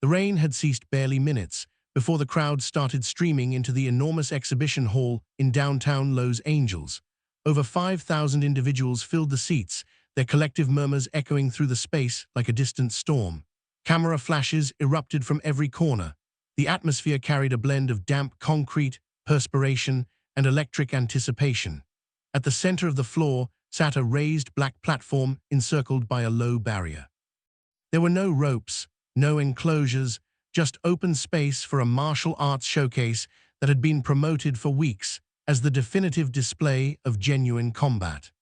The rain had ceased barely minutes before the crowd started streaming into the enormous exhibition hall in downtown Los Angeles. Over 5,000 individuals filled the seats, their collective murmurs echoing through the space like a distant storm. Camera flashes erupted from every corner. The atmosphere carried a blend of damp concrete, perspiration, and electric anticipation. At the center of the floor sat a raised black platform encircled by a low barrier. There were no ropes, no enclosures, just open space for a martial arts showcase that had been promoted for weeks as the definitive display of genuine combat.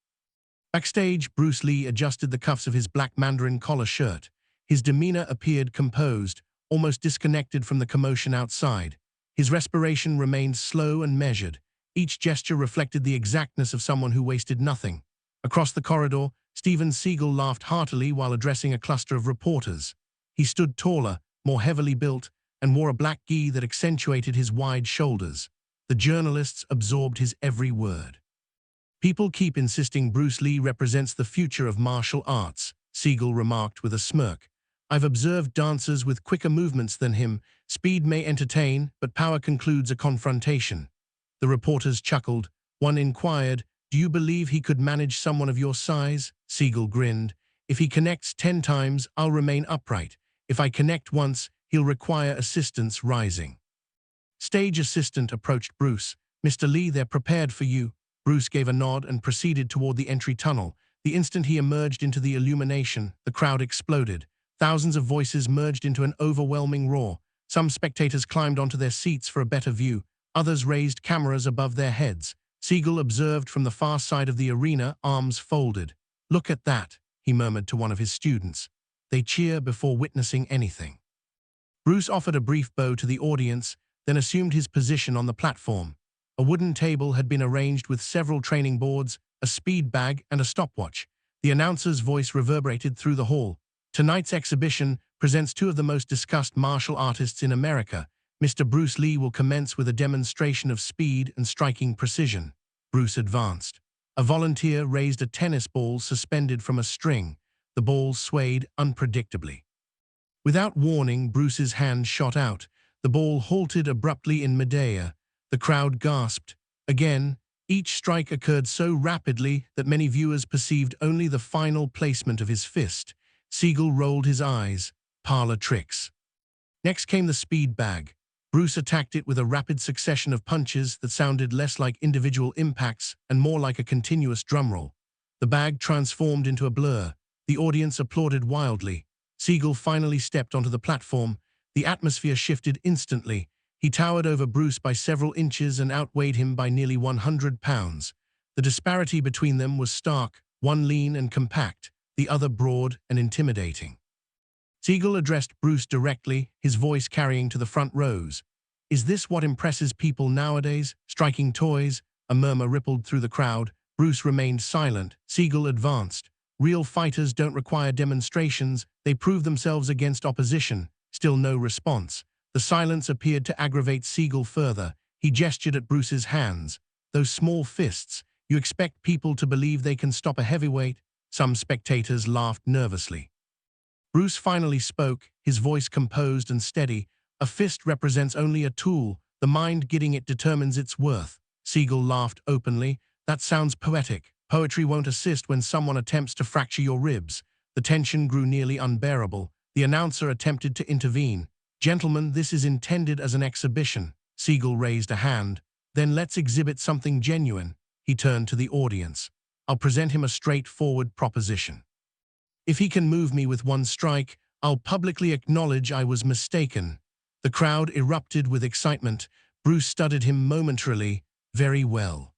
Backstage, Bruce Lee adjusted the cuffs of his black mandarin collar shirt. His demeanor appeared composed, almost disconnected from the commotion outside. His respiration remained slow and measured. Each gesture reflected the exactness of someone who wasted nothing. Across the corridor, Steven Seagal laughed heartily while addressing a cluster of reporters. He stood taller, more heavily built, and wore a black gi that accentuated his wide shoulders. The journalists absorbed his every word. "People keep insisting Bruce Lee represents the future of martial arts," Seagal remarked with a smirk. "I've observed dancers with quicker movements than him. Speed may entertain, but power concludes a confrontation." The reporters chuckled. One inquired, "Do you believe he could manage someone of your size?" Seagal grinned. "If he connects 10 times, I'll remain upright. If I connect once, he'll require assistance rising." Stage assistant approached Bruce. "Mr. Lee, they're prepared for you." Bruce gave a nod and proceeded toward the entry tunnel. The instant he emerged into the illumination, the crowd exploded. Thousands of voices merged into an overwhelming roar. Some spectators climbed onto their seats for a better view. Others raised cameras above their heads. Seagal observed from the far side of the arena, arms folded. "Look at that," he murmured to one of his students. "They cheer before witnessing anything." Bruce offered a brief bow to the audience, then assumed his position on the platform. A wooden table had been arranged with several training boards, a speed bag, and a stopwatch. The announcer's voice reverberated through the hall. "Tonight's exhibition presents two of the most discussed martial artists in America. Mr. Bruce Lee will commence with a demonstration of speed and striking precision." Bruce advanced. A volunteer raised a tennis ball suspended from a string. The ball swayed unpredictably. Without warning, Bruce's hand shot out. The ball halted abruptly in midair. The crowd gasped. Again, each strike occurred so rapidly that many viewers perceived only the final placement of his fist. Seagal rolled his eyes. Parlor tricks. Next came the speed bag. Bruce attacked it with a rapid succession of punches that sounded less like individual impacts and more like a continuous drumroll. The bag transformed into a blur. The audience applauded wildly. Seagal finally stepped onto the platform. The atmosphere shifted instantly. He towered over Bruce by several inches and outweighed him by nearly 100 pounds. The disparity between them was stark, one lean and compact, the other broad and intimidating. Seagal addressed Bruce directly, his voice carrying to the front rows. "Is this what impresses people nowadays? Striking toys?" A murmur rippled through the crowd. Bruce remained silent. Seagal advanced. "Real fighters don't require demonstrations. They prove themselves against opposition." Still no response. The silence appeared to aggravate Seagal further. He gestured at Bruce's hands. "Those small fists. You expect people to believe they can stop a heavyweight?" Some spectators laughed nervously. Bruce finally spoke, his voice composed and steady. "A fist represents only a tool. The mind getting it determines its worth." Seagal laughed openly. "That sounds poetic. Poetry won't assist when someone attempts to fracture your ribs." The tension grew nearly unbearable. The announcer attempted to intervene. "Gentlemen, this is intended as an exhibition." Seagal raised a hand. "Then let's exhibit something genuine." He turned to the audience. "I'll present him a straightforward proposition. If he can move me with one strike, I'll publicly acknowledge I was mistaken." The crowd erupted with excitement. Bruce studied him momentarily. "Very well."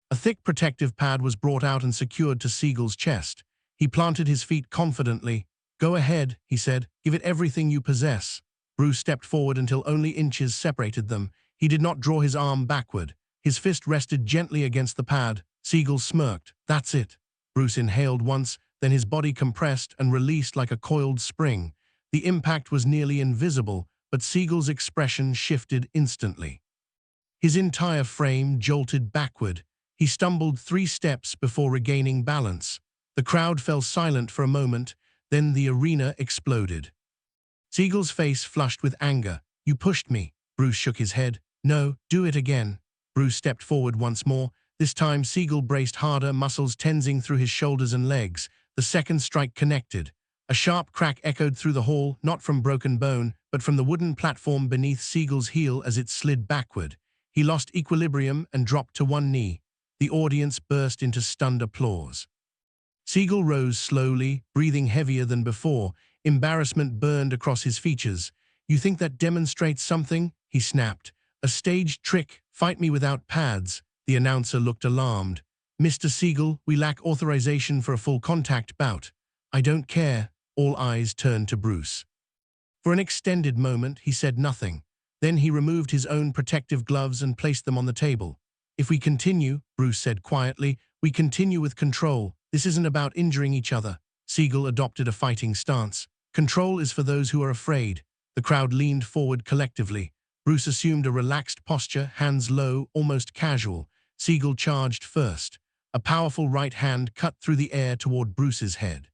A thick protective pad was brought out and secured to Seagal's chest. He planted his feet confidently. "Go ahead," he said. "Give it everything you possess." Bruce stepped forward until only inches separated them. He did not draw his arm backward. His fist rested gently against the pad. Seagal smirked. "That's it." Bruce inhaled once, then his body compressed and released like a coiled spring. The impact was nearly invisible, but Seagal's expression shifted instantly. His entire frame jolted backward. He stumbled 3 steps before regaining balance. The crowd fell silent for a moment, then the arena exploded. Seagal's face flushed with anger. "You pushed me." Bruce shook his head. "No, do it again." Bruce stepped forward once more. This time Seagal braced harder, muscles tensing through his shoulders and legs. The second strike connected. A sharp crack echoed through the hall, not from broken bone, but from the wooden platform beneath Seagal's heel as it slid backward. He lost equilibrium and dropped to one knee. The audience burst into stunned applause. Seagal rose slowly, breathing heavier than before. Embarrassment burned across his features. "You think that demonstrates something?" he snapped. "A staged trick, fight me without pads." The announcer looked alarmed. "Mr. Seagal, we lack authorization for a full contact bout." "I don't care." All eyes turned to Bruce. For an extended moment, he said nothing. Then he removed his own protective gloves and placed them on the table. "If we continue," Bruce said quietly, "we continue with control. This isn't about injuring each other." Seagal adopted a fighting stance. "Control is for those who are afraid." The crowd leaned forward collectively. Bruce assumed a relaxed posture, hands low, almost casual. Seagal charged first. A powerful right hand cut through the air toward Bruce's head.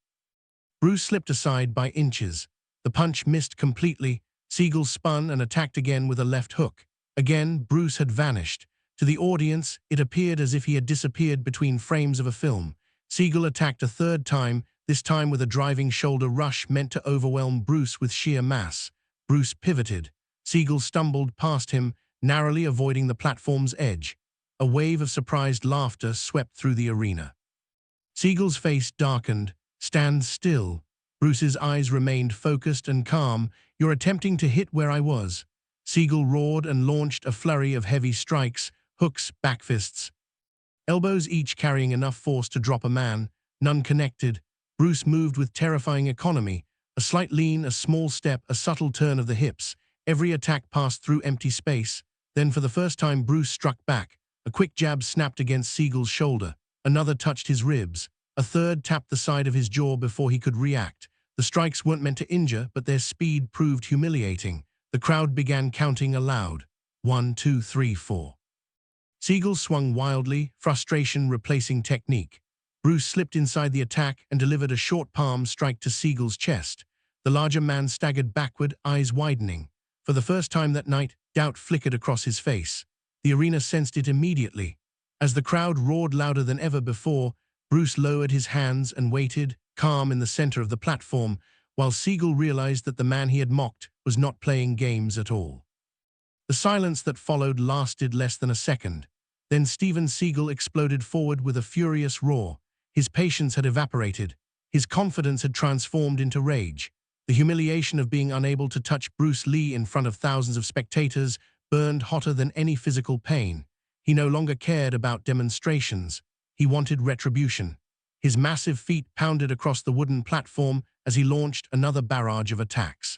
Bruce slipped aside by inches. The punch missed completely. Seagal spun and attacked again with a left hook. Again, Bruce had vanished. To the audience, it appeared as if he had disappeared between frames of a film. Seagal attacked a third time, this time with a driving shoulder rush meant to overwhelm Bruce with sheer mass. Bruce pivoted. Seagal stumbled past him, narrowly avoiding the platform's edge. A wave of surprised laughter swept through the arena. Seagal's face darkened. "Stand still." Bruce's eyes remained focused and calm. "You're attempting to hit where I was." Seagal roared and launched a flurry of heavy strikes, hooks, backfists. Elbows each carrying enough force to drop a man, none connected. Bruce moved with terrifying economy. A slight lean, a small step, a subtle turn of the hips. Every attack passed through empty space. Then for the first time Bruce struck back. A quick jab snapped against Seagal's shoulder. Another touched his ribs. A third tapped the side of his jaw before he could react. The strikes weren't meant to injure, but their speed proved humiliating. The crowd began counting aloud. 1, 2, 3, 4. Seagal swung wildly, frustration replacing technique. Bruce slipped inside the attack and delivered a short palm strike to Seagal's chest. The larger man staggered backward, eyes widening. For the first time that night, doubt flickered across his face. The arena sensed it immediately. As the crowd roared louder than ever before, Bruce lowered his hands and waited, calm in the center of the platform, while Seagal realized that the man he had mocked was not playing games at all. The silence that followed lasted less than a second. Then Steven Seagal exploded forward with a furious roar. His patience had evaporated. His confidence had transformed into rage. The humiliation of being unable to touch Bruce Lee in front of thousands of spectators burned hotter than any physical pain. He no longer cared about demonstrations. He wanted retribution. His massive feet pounded across the wooden platform as he launched another barrage of attacks.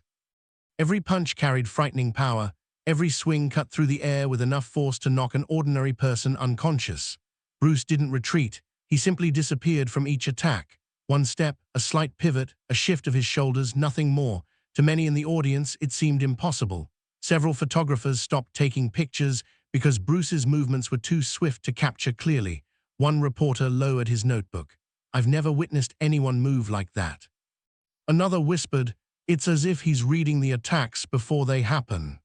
Every punch carried frightening power. Every swing cut through the air with enough force to knock an ordinary person unconscious. Bruce didn't retreat. He simply disappeared from each attack. One step, a slight pivot, a shift of his shoulders, nothing more. To many in the audience, it seemed impossible. Several photographers stopped taking pictures because Bruce's movements were too swift to capture clearly. One reporter lowered his notebook. "I've never witnessed anyone move like that." Another whispered, "It's as if he's reading the attacks before they happen."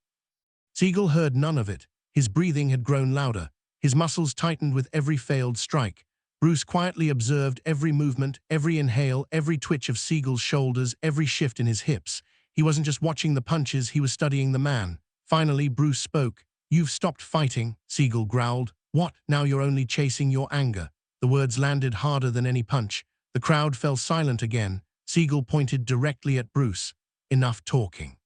Seagal heard none of it. His breathing had grown louder. His muscles tightened with every failed strike. Bruce quietly observed every movement, every inhale, every twitch of Seagal's shoulders, every shift in his hips. He wasn't just watching the punches, he was studying the man. Finally, Bruce spoke. "You've stopped fighting," Seagal growled. "What, now you're only chasing your anger?" The words landed harder than any punch. The crowd fell silent again. Seagal pointed directly at Bruce. "Enough talking."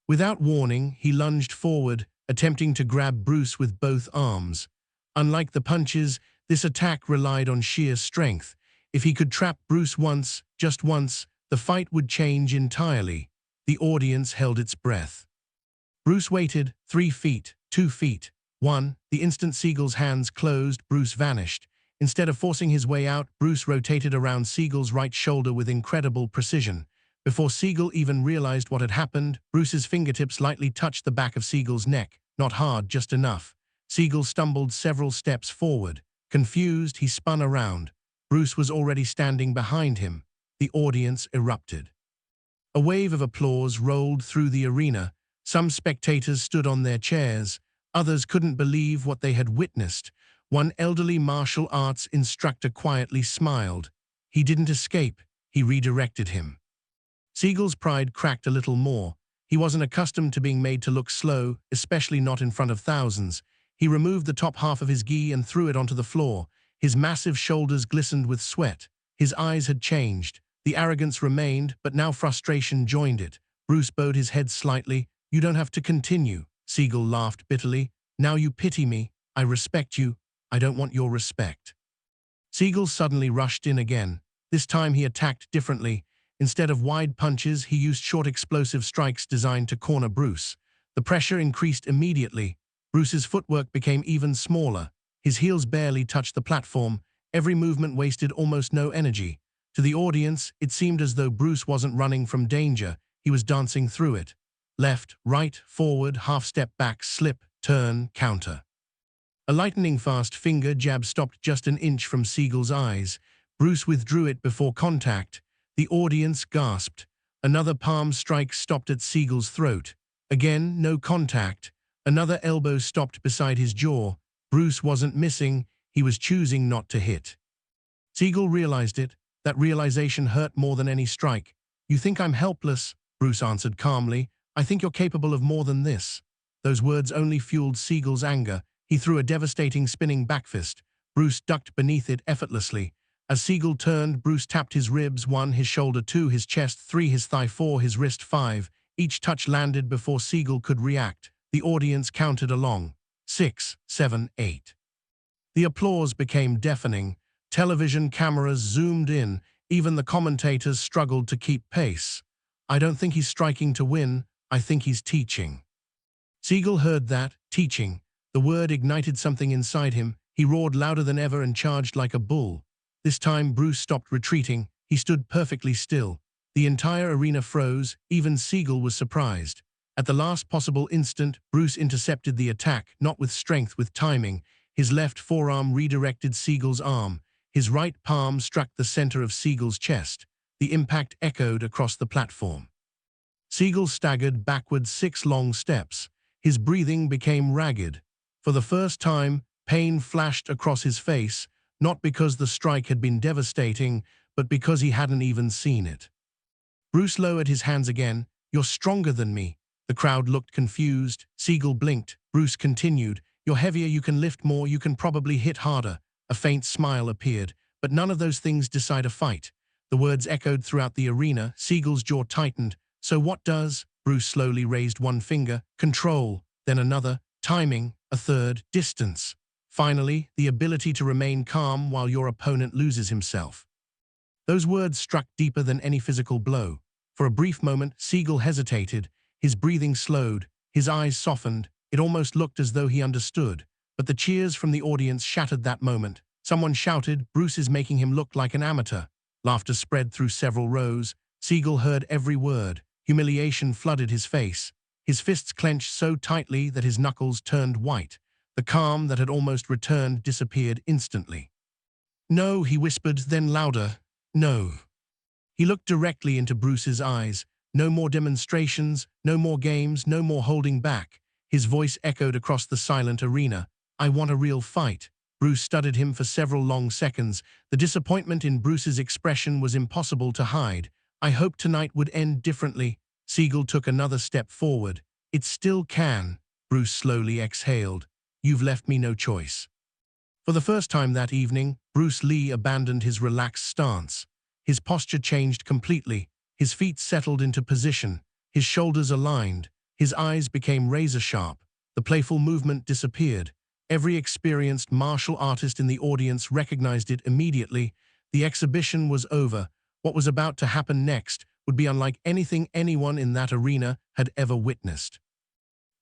Without warning, he lunged forward, attempting to grab Bruce with both arms. Unlike the punches, this attack relied on sheer strength. If he could trap Bruce once, just once, the fight would change entirely. The audience held its breath. Bruce waited, 3 feet, 2 feet, 1. The instant Seagal's hands closed, Bruce vanished. Instead of forcing his way out, Bruce rotated around Seagal's right shoulder with incredible precision. Before Seagal even realized what had happened, Bruce's fingertips lightly touched the back of Seagal's neck. Not hard, just enough. Seagal stumbled several steps forward. Confused, he spun around. Bruce was already standing behind him. The audience erupted. A wave of applause rolled through the arena. Some spectators stood on their chairs. Others couldn't believe what they had witnessed. One elderly martial arts instructor quietly smiled. He didn't escape. He redirected him. Seagal's pride cracked a little more. He wasn't accustomed to being made to look slow, especially not in front of thousands. He removed the top half of his gi and threw it onto the floor. His massive shoulders glistened with sweat. His eyes had changed. The arrogance remained, but now frustration joined it. Bruce bowed his head slightly. "You don't have to continue." Seagal laughed bitterly. "Now you pity me. I respect you. I don't want your respect." Seagal suddenly rushed in again. This time he attacked differently. Instead of wide punches, he used short explosive strikes designed to corner Bruce. The pressure increased immediately. Bruce's footwork became even smaller. His heels barely touched the platform. Every movement wasted almost no energy. To the audience, it seemed as though Bruce wasn't running from danger. He was dancing through it. Left, right, forward, half-step back, slip, turn, counter. A lightning-fast finger jab stopped just an inch from Seagal's eyes. Bruce withdrew it before contact. The audience gasped. Another palm strike stopped at Seagal's throat. Again, no contact. Another elbow stopped beside his jaw. Bruce wasn't missing. He was choosing not to hit. Seagal realized it. That realization hurt more than any strike. "You think I'm helpless?" Bruce answered calmly. "I think you're capable of more than this." Those words only fueled Seagal's anger. He threw a devastating spinning backfist. Bruce ducked beneath it effortlessly. As Seagal turned, Bruce tapped his ribs, 1, his shoulder 2, his chest 3, his thigh 4, his wrist 5. Each touch landed before Seagal could react. The audience counted along. 6, 7, 8. The applause became deafening. Television cameras zoomed in. Even the commentators struggled to keep pace. "I don't think he's striking to win. I think he's teaching." Seagal heard that, teaching. The word ignited something inside him. He roared louder than ever and charged like a bull. This time Bruce stopped retreating. He stood perfectly still. The entire arena froze. Even Seagal was surprised. At the last possible instant, Bruce intercepted the attack, not with strength, with timing. His left forearm redirected Seagal's arm. His right palm struck the center of Seagal's chest. The impact echoed across the platform. Seagal staggered backward 6 long steps. His breathing became ragged. For the first time, pain flashed across his face, not because the strike had been devastating, but because he hadn't even seen it. Bruce lowered his hands again. "You're stronger than me." The crowd looked confused. Seagal blinked. Bruce continued. "You're heavier, you can lift more, you can probably hit harder." A faint smile appeared. "But none of those things decide a fight." The words echoed throughout the arena. Seagal's jaw tightened. "So what does?" Bruce slowly raised one finger. "Control." Then another. "Timing." A third. "Distance." Finally, the ability to remain calm while your opponent loses himself. Those words struck deeper than any physical blow. For a brief moment, Seagal hesitated. His breathing slowed. His eyes softened. It almost looked as though he understood. But the cheers from the audience shattered that moment. Someone shouted, "Bruce is making him look like an amateur." Laughter spread through several rows. Seagal heard every word. Humiliation flooded his face. His fists clenched so tightly that his knuckles turned white. The calm that had almost returned disappeared instantly. "No," he whispered, then louder. "No." He looked directly into Bruce's eyes. No more demonstrations, no more games, no more holding back. His voice echoed across the silent arena. "I want a real fight." Bruce studied him for several long seconds. The disappointment in Bruce's expression was impossible to hide. "I hoped tonight would end differently." Seagal took another step forward. "It still can." Bruce slowly exhaled. "You've left me no choice." For the first time that evening, Bruce Lee abandoned his relaxed stance. His posture changed completely. His feet settled into position. His shoulders aligned. His eyes became razor-sharp. The playful movement disappeared. Every experienced martial artist in the audience recognized it immediately. The exhibition was over. What was about to happen next would be unlike anything anyone in that arena had ever witnessed.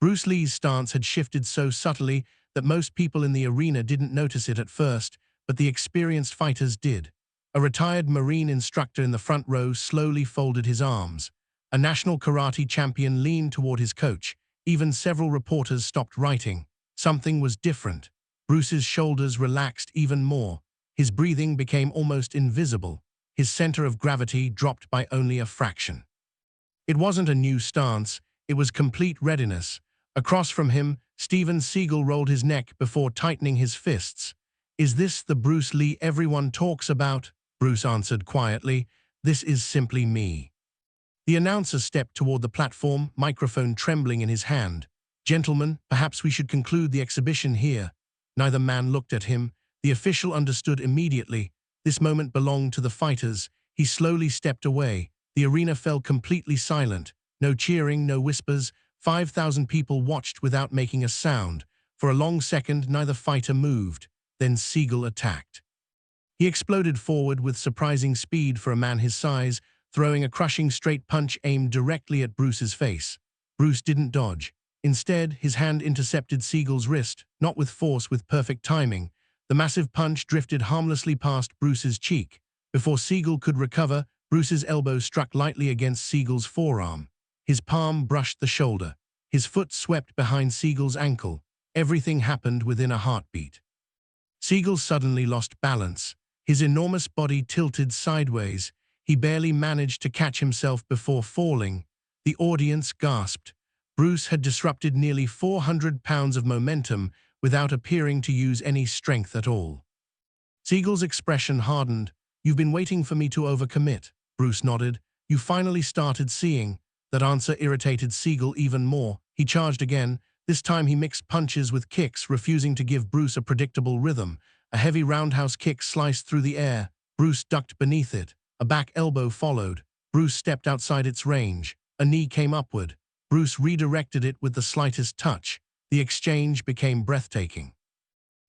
Bruce Lee's stance had shifted so subtly that most people in the arena didn't notice it at first, but the experienced fighters did. A retired Marine instructor in the front row slowly folded his arms. A national karate champion leaned toward his coach. Even several reporters stopped writing. Something was different. Bruce's shoulders relaxed even more. His breathing became almost invisible. His center of gravity dropped by only a fraction. It wasn't a new stance, it was complete readiness. Across from him, Steven Seagal rolled his neck before tightening his fists. "Is this the Bruce Lee everyone talks about?" Bruce answered quietly. "This is simply me." The announcer stepped toward the platform, microphone trembling in his hand. "Gentlemen, perhaps we should conclude the exhibition here." Neither man looked at him. The official understood immediately. This moment belonged to the fighters. He slowly stepped away. The arena fell completely silent. No cheering, no whispers. 5,000 people watched without making a sound. For a long second, neither fighter moved. Then Seagal attacked. He exploded forward with surprising speed for a man his size, throwing a crushing straight punch aimed directly at Bruce's face. Bruce didn't dodge. Instead, his hand intercepted Seagal's wrist, not with force, with perfect timing. The massive punch drifted harmlessly past Bruce's cheek. Before Seagal could recover, Bruce's elbow struck lightly against Seagal's forearm. His palm brushed the shoulder. His foot swept behind Seagal's ankle. Everything happened within a heartbeat. Seagal suddenly lost balance. His enormous body tilted sideways. He barely managed to catch himself before falling. The audience gasped. Bruce had disrupted nearly 400 pounds of momentum without appearing to use any strength at all. Seagal's expression hardened. "You've been waiting for me to overcommit." Bruce nodded. "You finally started seeing." That answer irritated Seagal even more. He charged again. This time he mixed punches with kicks, refusing to give Bruce a predictable rhythm. A heavy roundhouse kick sliced through the air. Bruce ducked beneath it. A back elbow followed. Bruce stepped outside its range. A knee came upward. Bruce redirected it with the slightest touch. The exchange became breathtaking.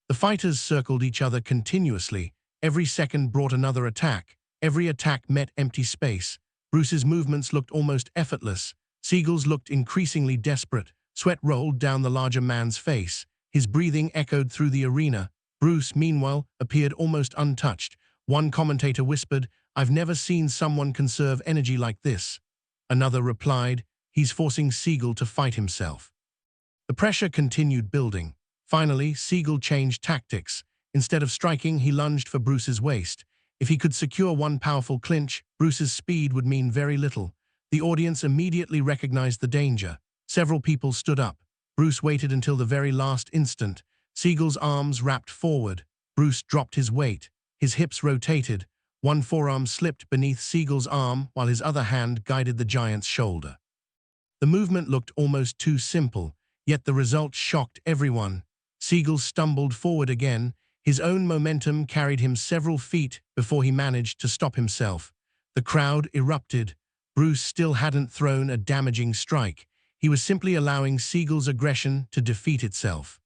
The fighters circled each other continuously. Every second brought another attack. Every attack met empty space. Bruce's movements looked almost effortless. Seagal's looked increasingly desperate. Sweat rolled down the larger man's face. His breathing echoed through the arena. Bruce, meanwhile, appeared almost untouched. One commentator whispered, "I've never seen someone conserve energy like this." Another replied, "He's forcing Seagal to fight himself." The pressure continued building. Finally, Seagal changed tactics. Instead of striking, he lunged for Bruce's waist. If he could secure one powerful clinch, Bruce's speed would mean very little. The audience immediately recognized the danger. Several people stood up. Bruce waited until the very last instant. Seagal's arms wrapped forward. Bruce dropped his weight. His hips rotated. One forearm slipped beneath Seagal's arm while his other hand guided the giant's shoulder. The movement looked almost too simple, yet the result shocked everyone. Seagal stumbled forward again. His own momentum carried him several feet before he managed to stop himself. The crowd erupted. Bruce still hadn't thrown a damaging strike. He was simply allowing Seagal's aggression to defeat itself.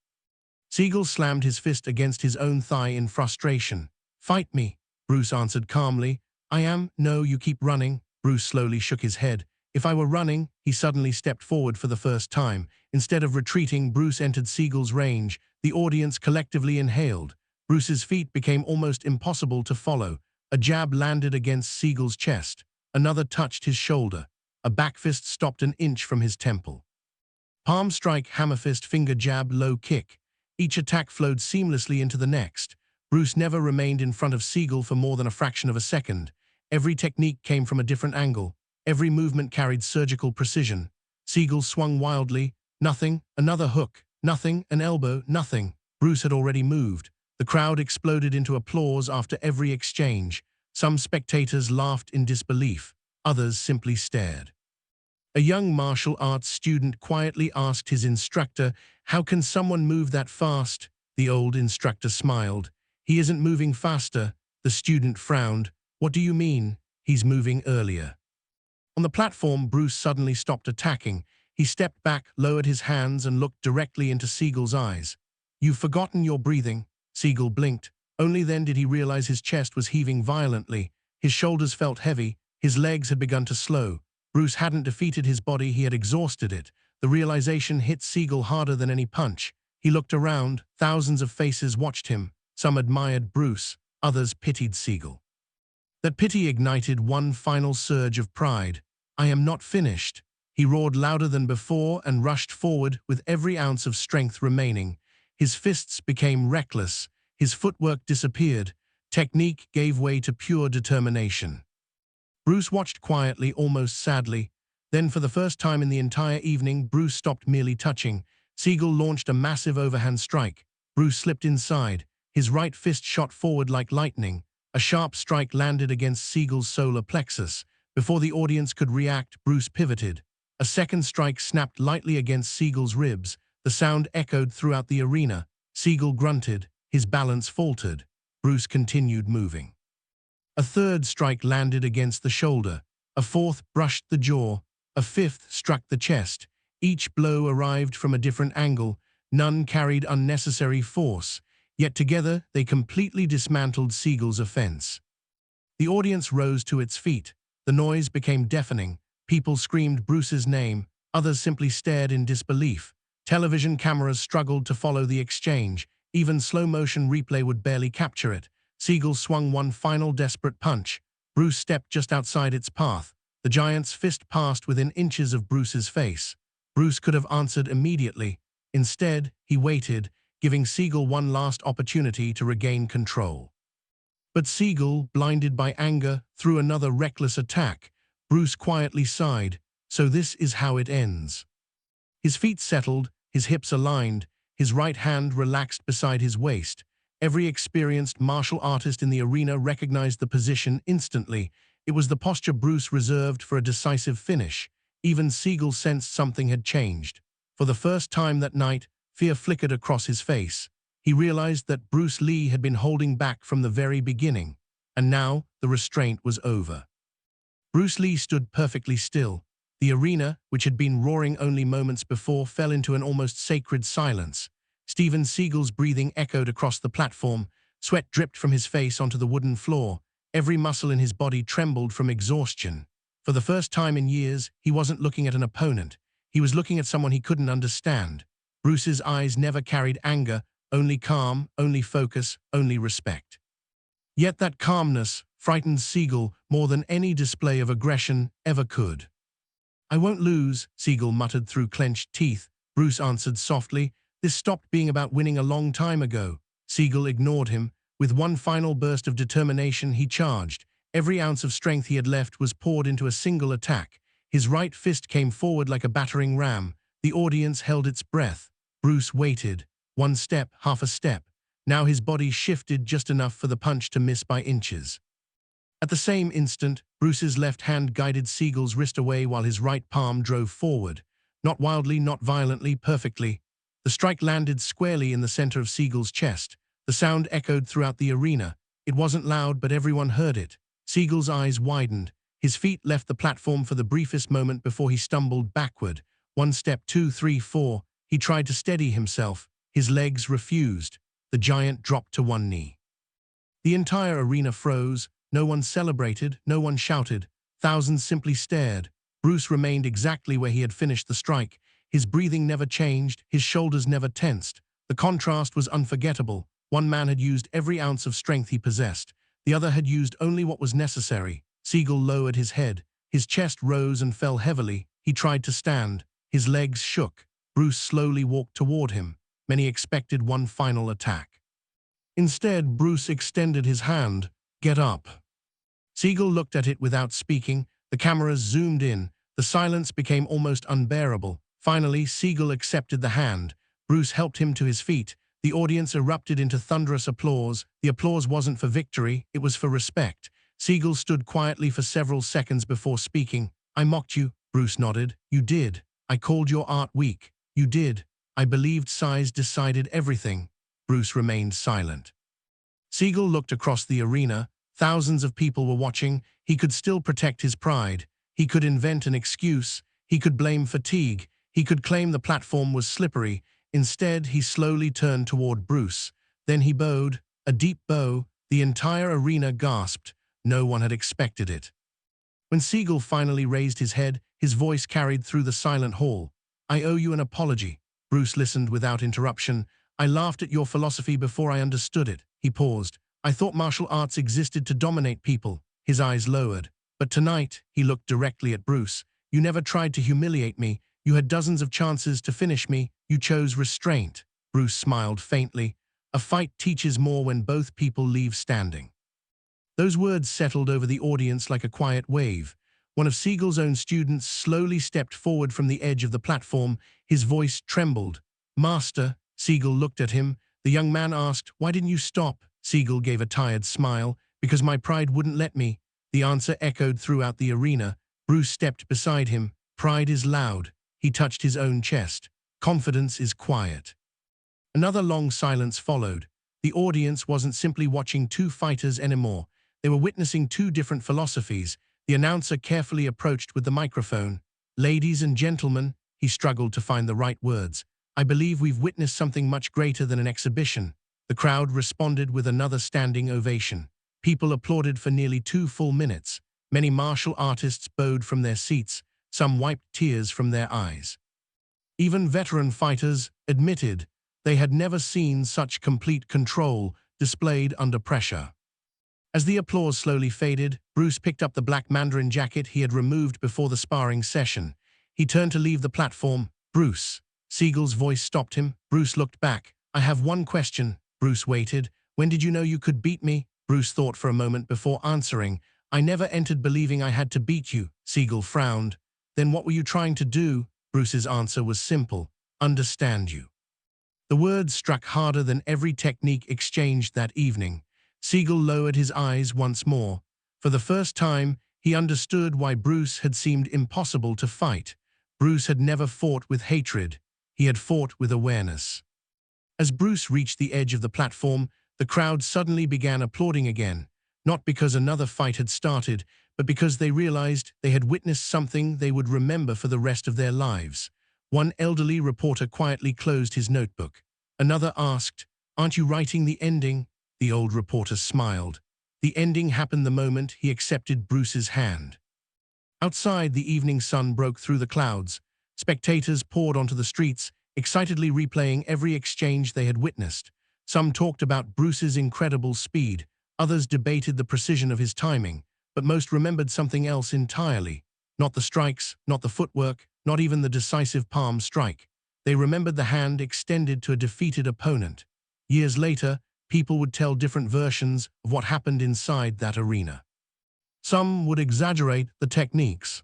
Seagal slammed his fist against his own thigh in frustration. "Fight me," Bruce answered calmly. "I am." "No, you keep running." Bruce slowly shook his head. "If I were running." He suddenly stepped forward for the first time. Instead of retreating, Bruce entered Seagal's range. The audience collectively inhaled. Bruce's feet became almost impossible to follow. A jab landed against Seagal's chest. Another touched his shoulder. A back fist stopped an inch from his temple. Palm strike, hammer fist, finger jab, low kick. Each attack flowed seamlessly into the next. Bruce never remained in front of Seagal for more than a fraction of a second. Every technique came from a different angle. Every movement carried surgical precision. Seagal swung wildly. Nothing. Another hook. Nothing. An elbow. Nothing. Bruce had already moved. The crowd exploded into applause after every exchange. Some spectators laughed in disbelief. Others simply stared. A young martial arts student quietly asked his instructor, "How can someone move that fast?" The old instructor smiled. "He isn't moving faster." The student frowned. "What do you mean?" "He's moving earlier." On the platform, Bruce suddenly stopped attacking. He stepped back, lowered his hands, and looked directly into Seagal's eyes. "You've forgotten your breathing." Seagal blinked. Only then did he realize his chest was heaving violently. His shoulders felt heavy. His legs had begun to slow. Bruce hadn't defeated his body, he had exhausted it. The realization hit Seagal harder than any punch. He looked around. Thousands of faces watched him. Some admired Bruce. Others pitied Seagal. That pity ignited one final surge of pride. "I am not finished." He roared louder than before and rushed forward with every ounce of strength remaining. His fists became reckless. His footwork disappeared. Technique gave way to pure determination. Bruce watched quietly, almost sadly. Then, for the first time in the entire evening, Bruce stopped merely touching. Seagal launched a massive overhand strike. Bruce slipped inside. His right fist shot forward like lightning. A sharp strike landed against Seagal's solar plexus. Before the audience could react, Bruce pivoted. A second strike snapped lightly against Seagal's ribs. The sound echoed throughout the arena. Seagal grunted. His balance faltered. Bruce continued moving. A third strike landed against the shoulder. A fourth brushed the jaw. A fifth struck the chest. Each blow arrived from a different angle. None carried unnecessary force. Yet together they completely dismantled Seagal's offense. The audience rose to its feet. The noise became deafening. People screamed Bruce's name. Others simply stared in disbelief. Television cameras struggled to follow the exchange. Even slow-motion replay would barely capture it. Seagal swung one final desperate punch. Bruce stepped just outside its path. The giant's fist passed within inches of Bruce's face. Bruce could have answered immediately. Instead, he waited, giving Seagal one last opportunity to regain control. But Seagal, blinded by anger, threw another reckless attack. Bruce quietly sighed. So this is how it ends. His feet settled, his hips aligned, his right hand relaxed beside his waist. Every experienced martial artist in the arena recognized the position instantly. It was the posture Bruce reserved for a decisive finish. Even Seagal sensed something had changed. For the first time that night, fear flickered across his face. He realized that Bruce Lee had been holding back from the very beginning, and now the restraint was over. Bruce Lee stood perfectly still. The arena, which had been roaring only moments before, fell into an almost sacred silence. Steven Seagal's breathing echoed across the platform. Sweat dripped from his face onto the wooden floor. Every muscle in his body trembled from exhaustion. For the first time in years, he wasn't looking at an opponent. He was looking at someone he couldn't understand. Bruce's eyes never carried anger, only calm, only focus, only respect. Yet that calmness frightened Seagal more than any display of aggression ever could. "I won't lose," Seagal muttered through clenched teeth. Bruce answered softly, "This stopped being about winning a long time ago." Seagal ignored him. With one final burst of determination, he charged. Every ounce of strength he had left was poured into a single attack. His right fist came forward like a battering ram. The audience held its breath. Bruce waited. One step, half a step. Now his body shifted just enough for the punch to miss by inches. At the same instant, Bruce's left hand guided Seagal's wrist away while his right palm drove forward. Not wildly, not violently, perfectly. The strike landed squarely in the center of Seagal's chest. The sound echoed throughout the arena. It wasn't loud, but everyone heard it. Seagal's eyes widened. His feet left the platform for the briefest moment before he stumbled backward. One step, two, three, four. He tried to steady himself. His legs refused. The giant dropped to one knee. The entire arena froze. No one celebrated, no one shouted. Thousands simply stared. Bruce remained exactly where he had finished the strike. His breathing never changed, his shoulders never tensed. The contrast was unforgettable. One man had used every ounce of strength he possessed. The other had used only what was necessary. Seagal lowered his head. His chest rose and fell heavily. He tried to stand. His legs shook. Bruce slowly walked toward him. Many expected one final attack. Instead, Bruce extended his hand. "Get up." Seagal looked at it without speaking. The cameras zoomed in. The silence became almost unbearable. Finally, Seagal accepted the hand. Bruce helped him to his feet. The audience erupted into thunderous applause. The applause wasn't for victory, it was for respect. Seagal stood quietly for several seconds before speaking. "I mocked you," Bruce nodded. "You did. I called your art weak. You did. I believed size decided everything." Bruce remained silent. Seagal looked across the arena. Thousands of people were watching. He could still protect his pride. He could invent an excuse. He could blame fatigue. He could claim the platform was slippery. Instead, he slowly turned toward Bruce. Then he bowed, a deep bow. The entire arena gasped. No one had expected it. When Seagal finally raised his head, his voice carried through the silent hall. "I owe you an apology." Bruce listened without interruption. "I laughed at your philosophy before I understood it." He paused. "I thought martial arts existed to dominate people." His eyes lowered. "But tonight," he looked directly at Bruce, "you never tried to humiliate me. You had dozens of chances to finish me. You chose restraint." Bruce smiled faintly. "A fight teaches more when both people leave standing." Those words settled over the audience like a quiet wave. One of Seagal's own students slowly stepped forward from the edge of the platform. His voice trembled. "Master," Seagal looked at him. The young man asked, "Why didn't you stop?" Seagal gave a tired smile. "Because my pride wouldn't let me." The answer echoed throughout the arena. Bruce stepped beside him. "Pride is loud." He touched his own chest. "Confidence is quiet." Another long silence followed. The audience wasn't simply watching two fighters anymore. They were witnessing two different philosophies. The announcer carefully approached with the microphone. "Ladies and gentlemen," he struggled to find the right words, "I believe we've witnessed something much greater than an exhibition." The crowd responded with another standing ovation. People applauded for nearly 2 full minutes. Many martial artists bowed from their seats. Some wiped tears from their eyes. Even veteran fighters admitted they had never seen such complete control displayed under pressure. As the applause slowly faded, Bruce picked up the black mandarin jacket he had removed before the sparring session. He turned to leave the platform. "Bruce." Seagal's voice stopped him. Bruce looked back. "I have one question." Bruce waited. "When did you know you could beat me?" Bruce thought for a moment before answering. "I never entered believing I had to beat you." Seagal frowned. "Then what were you trying to do?" Bruce's answer was simple. "Understand you." The words struck harder than every technique exchanged that evening. Seagal lowered his eyes once more. For the first time, he understood why Bruce had seemed impossible to fight. Bruce had never fought with hatred. He had fought with awareness. As Bruce reached the edge of the platform, the crowd suddenly began applauding again, not because another fight had started, but because they realized they had witnessed something they would remember for the rest of their lives. One elderly reporter quietly closed his notebook. Another asked, "Aren't you writing the ending?" The old reporter smiled. The ending happened the moment he accepted Bruce's hand. Outside, the evening sun broke through the clouds. Spectators poured onto the streets, excitedly replaying every exchange they had witnessed. Some talked about Bruce's incredible speed. Others debated the precision of his timing, but most remembered something else entirely. Not the strikes, not the footwork, not even the decisive palm strike. They remembered the hand extended to a defeated opponent. Years later, people would tell different versions of what happened inside that arena. Some would exaggerate the techniques.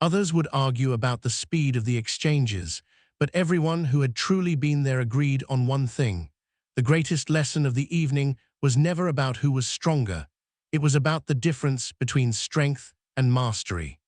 Others would argue about the speed of the exchanges, but everyone who had truly been there agreed on one thing. The greatest lesson of the evening was never about who was stronger. It was about the difference between strength and mastery.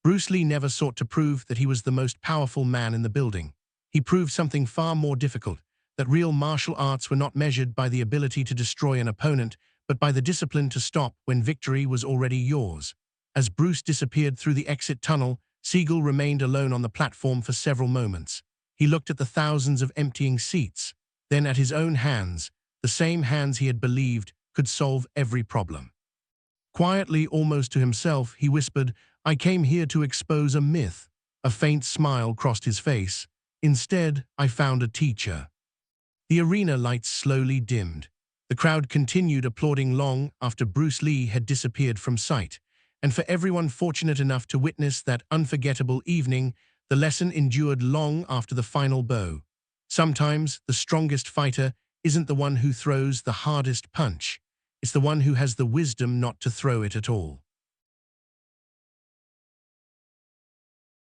Bruce Lee never sought to prove that he was the most powerful man in the building. He proved something far more difficult, that real martial arts were not measured by the ability to destroy an opponent, but by the discipline to stop when victory was already yours. As Bruce disappeared through the exit tunnel, Seagal remained alone on the platform for several moments. He looked at the thousands of emptying seats, then at his own hands, the same hands he had believed could solve every problem. Quietly, almost to himself, he whispered, "I came here to expose a myth." A faint smile crossed his face. "Instead, I found a teacher." The arena lights slowly dimmed. The crowd continued applauding long after Bruce Lee had disappeared from sight. And for everyone fortunate enough to witness that unforgettable evening, the lesson endured long after the final bow. Sometimes the strongest fighter isn't the one who throws the hardest punch. It's the one who has the wisdom not to throw it at all.